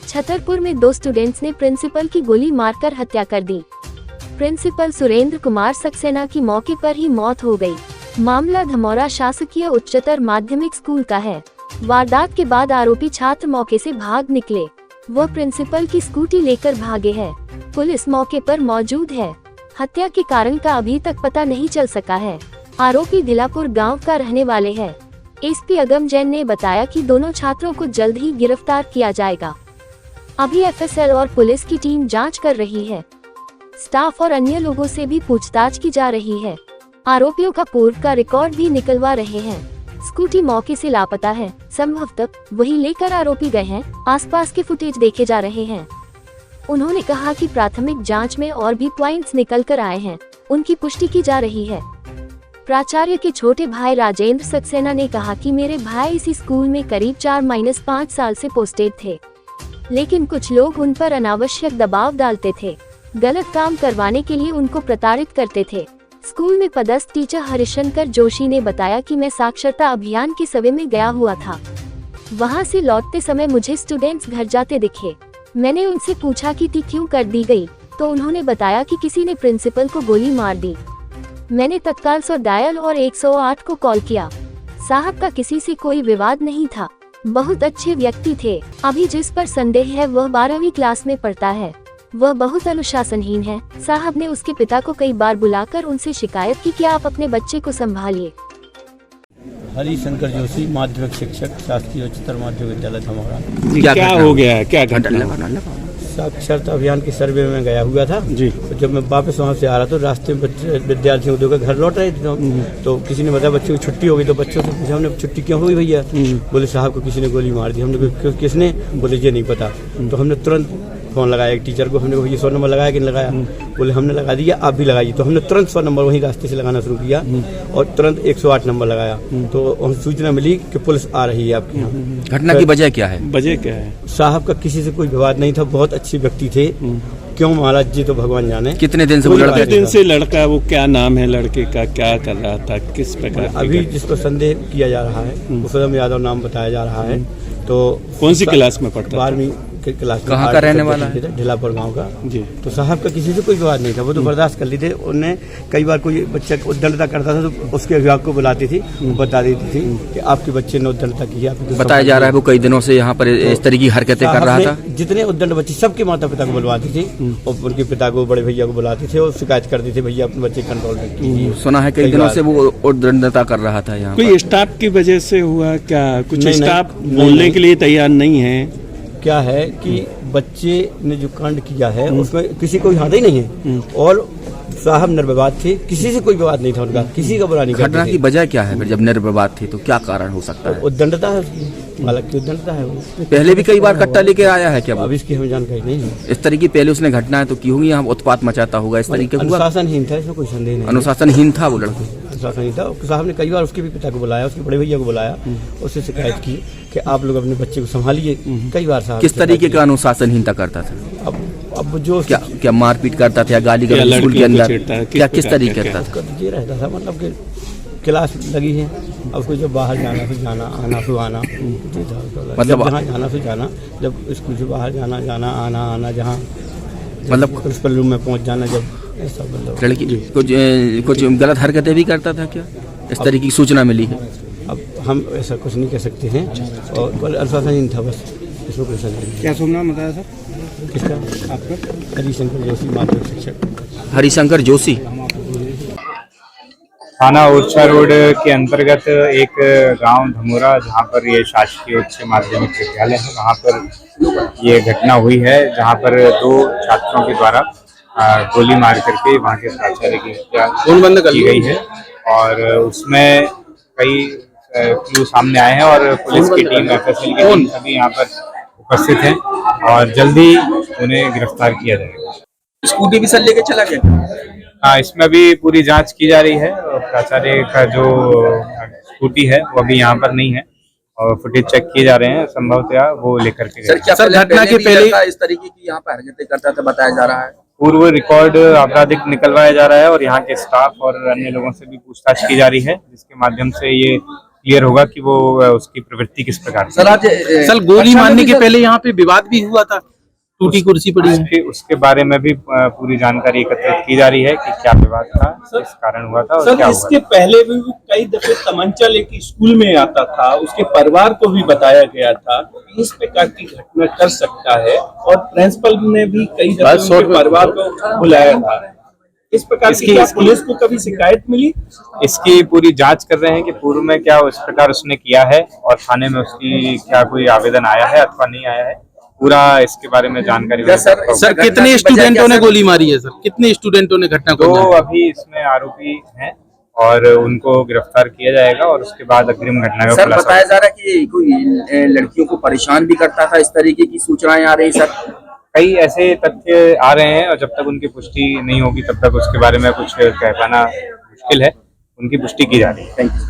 छतरपुर में 2 स्टूडेंट्स ने प्रिंसिपल की गोली मारकर हत्या कर दी। प्रिंसिपल सुरेंद्र कुमार सक्सेना की मौके पर ही मौत हो गई। मामला धमौरा शासकीय उच्चतर माध्यमिक स्कूल का है। वारदात के बाद आरोपी छात्र मौके से भाग निकले। वह प्रिंसिपल की स्कूटी लेकर भागे हैं। पुलिस मौके पर मौजूद है। हत्या के कारण का अभी तक पता नहीं चल सका है। आरोपी धिलापुर गांव का रहने वाले हैं। एसपी अगम जैन ने बताया कि दोनों छात्रों को जल्द ही गिरफ्तार किया जाएगा। अभी एफएसएल और पुलिस की टीम जांच कर रही है। स्टाफ और अन्य लोगों से भी पूछताछ की जा रही है। आरोपियों का पूर्व का रिकॉर्ड भी निकलवा रहे हैं। स्कूटी मौके से लापता है, संभवतः वही लेकर आरोपी गए हैं। आसपास के फुटेज देखे जा रहे हैं। उन्होंने कहा कि प्राथमिक जांच में और भी पॉइंट्स निकल कर आए हैं, उनकी पुष्टि की जा रही है। प्राचार्य के छोटे भाई राजेंद्र सक्सेना ने कहा कि मेरे भाई इसी स्कूल में करीब 4-5 साल से पोस्टेड थे, लेकिन कुछ लोग उन पर अनावश्यक दबाव डालते थे, गलत काम करवाने के लिए उनको प्रताड़ित करते थे। स्कूल में पदस्थ टीचर हरिशंकर जोशी ने बताया कि मैं साक्षरता अभियान के सर्वे में गया हुआ था। वहां से लौटते समय मुझे स्टूडेंट्स घर जाते दिखे। मैंने उनसे पूछा कि टी क्यों कर दी गई, तो उन्होंने बताया कि किसी ने प्रिंसिपल को गोली मार दी। मैंने तत्काल 100 डायल और 108 को कॉल किया। साहब का किसी से कोई विवाद नहीं था, बहुत अच्छे व्यक्ति थे। अभी जिस पर संदेह है वह 12वीं क्लास में पढ़ता है। वह बहुत अनुशासनहीन है। साहब ने उसके पिता को कई बार बुलाकर उनसे शिकायत की कि आप अपने बच्चे को संभालिए। हरिशंकर जोशी, माध्यमिक शिक्षक, शासकीय उच्चतर माध्यमिक विद्यालय धमौरा। क्या हो गया है, क्या घटना? साक्षरता अभियान के सर्वे में गया हुआ था जी। तो जब मैं वापस वहाँ से आ रहा तो रास्ते में विद्यार्थियों को घर लौट रहे थे तो किसी ने बताया बच्चों की छुट्टी हो गई। तो बच्चों से पूछा हमने छुट्टी क्यों हुई भैया? बोले साहब को किसी ने गोली मार दी। हमने किसने? बोले ये नहीं पता। तो हमने तुरंत फोन लगाया एक टीचर को। हमने ये 100 नंबर लगाया कि नहीं लगाया? बोले हमने लगा दिया, आप भी लगाइए। तो हमने तुरंत 100 नंबर वहीं रास्ते से लगाना शुरू किया और तुरंत 108 नंबर लगाया। तो सूचना मिली कि पुलिस आ रही है आपके यहाँ। घटना की वजह क्या है? वजह क्या है? साहब का किसी से कोई विवाद नहीं था, बहुत अच्छे व्यक्ति थे। क्यों महाराज जी तो भगवान जाने। कितने दिन से वो लड़का? दिन से लड़का, वो क्या नाम है लड़के का, क्या कर रहा था, किस प्रकार? अभी जिस पर संदेह किया जा रहा है मुसलम यादव नाम बताया जा रहा है। तो कौन सी क्लास में पढ़ता? 12वीं क्लास में। कहाँ का रहने वाला है? ढिलापुर गांव का जी। तो साहब का किसी से कोई विवाद नहीं था, वो तो बर्दाश्त कर लेते। उन्हें कई बार कोई बच्चा उद्दंडता करता था तो उसके अभिभावक को बुलाती थी, बता देती थी कि आपके बच्चे ने उद्दंडता की है। बताया जा रहा है वो कई दिनों से यहाँ पर इस तरह की हरकतें कर रहा था। जितने उद्दंड बच्चे सबके माता पिता को बुलवाती थी और उनके पिता को, बड़े भैया को बुलाते थे और शिकायत करते थे भैया अपने बच्चे कंट्रोल में कीजिए। सुना है कई दिनों से वो उद्दंडता कर रहा था यहाँ। कोई स्टाफ की वजह से हुआ क्या? कुछ स्टाफ बोलने के लिए तैयार नहीं है। क्या है कि बच्चे ने जो कांड किया है उसमें किसी को हाथ ही नहीं है और साहब निर्विवाद थे, किसी से कोई विवाद नहीं था उनका, किसी का बुरा नहीं करते थे। घटना की वजह क्या है फिर जब निर्विवाद थे तो क्या कारण हो सकता है? उद्दंडता है उसकी, बालक की उद्दंडता है वो। पहले भी कई बार कट्टा लेके आया है क्या? अब इसकी हमें जानकारी नहीं है। इस तरह की पहले उसने घटनाएं तो की होंगी, यहाँ उत्पात मचाता होगा, इस तरीके का हुआ? अनुशासनहीन था, इसमें कोई संदेह नहीं। अनुशासनहीन था वो लड़का, अनुशासनहीन था। साहब ने कई बार उसके भी पिता को बुलाया, उसके बड़े भैया को बुलाया, उससे शिकायत की कि आप लोग अपने बच्चे को संभालिए। कई बार साहब किस तरीके का अनुशासनहीनता करता था? अब जो क्या मारपीट करता था या गाली गलौज स्कूल के अंदर? क्या किस तरीके करता था? ये रहता था मतलब कि क्लास लगी है, अब उसको जब बाहर जाना फिर जाना, आना फिर आना, मतलब जहाँ जाना फिर जाना, जब स्कूल से बाहर जाना आना जहाँ मतलब प्रिंसिपल रूम में पहुँच जाना, जब ऐसा मतलब लड़की कुछ गलत हरकतें भी करता था क्या? इस तरीके की सूचना मिली है। अब हम ऐसा कुछ नहीं कह सकते हैं और अनुशासनहीन था बस, इसमें कोई संदेह नहीं। क्या शुभ नाम बताया सर किसका? आपका? हरिशंकर जोशी, माध्यमिक शिक्षक। हरिशंकर जोशी। थाना ओरछा रोड के अंतर्गत एक गांव धमौरा जहां पर ये शासकीय उच्च माध्यमिक विद्यालय है, वहां पर ये घटना हुई है जहां पर 2 छात्रों के द्वारा गोली मार करके वहां के प्राचार्य की हत्या की गई है और उसमें कई क्लू सामने आए हैं और पुलिस की टीम, एफएसएल की टीम सभी यहाँ पर उपस्थित हैं और जल्दी उन्हें गिरफ्तार किया जाएगा। स्कूटी भी सर लेके चला गया? हाँ, इसमें भी पूरी जांच की जा रही है और प्राचार्य का जो स्कूटी है वो अभी यहाँ पर नहीं है और फुटेज चेक किए जा रहे हैं, संभवतः वो लेकर के गए। सर घटना के पहले इस तरीके की यहाँ पर हरकतें करता था बताया जा रहा है। पूर्व रिकॉर्ड आपराधिक निकलवाया जा रहा है और यहाँ के स्टाफ और अन्य लोगों से भी पूछताछ की जा रही है जिसके माध्यम से ये क्लियर होगा कि वो उसकी प्रवृत्ति किस प्रकार की सर आज सर गोली मारने के पहले यहाँ पे विवाद भी हुआ था, टूटी कुर्सी पड़ी है। उसके बारे में भी पूरी जानकारी एकत्रित की जा रही है कि क्या विवाद था, किस कारण हुआ था और सर क्या इसके हुआ। पहले भी कई दफे तमंचा लेके स्कूल में आता था, उसके परिवार को भी बताया गया था कि इस प्रकार की घटना कर सकता है और प्रिंसिपल ने भी कई दफे उनके परिवार को बुलाया था। इस प्रकार की क्या पुलिस को कभी शिकायत मिली? इसकी पूरी जांच कर रहे हैं कि पूर्व में क्या इस प्रकार उसने किया है और थाने में उसकी क्या कोई आवेदन आया है अथवा नहीं आया है, पूरा इसके बारे में जानकारी। सर कितने स्टूडेंटों ने गोली मारी है सर? कितने स्टूडेंटों ने घटना को? 2 अभी इसमें आरोपी हैं और उनको गिरफ्तार किया जाएगा और उसके बाद अग्रिम घटना का सर खुलासा बताया जा रहा है कि कोई लड़कियों को परेशान भी करता था, इस तरीके की सूचनाएं आ रही सर। कई ऐसे तथ्य आ रहे हैं और जब तक उनकी पुष्टि नहीं होगी तब तक उसके बारे में कुछ कह पाना मुश्किल है। उनकी पुष्टि की जा रही है। Thank you.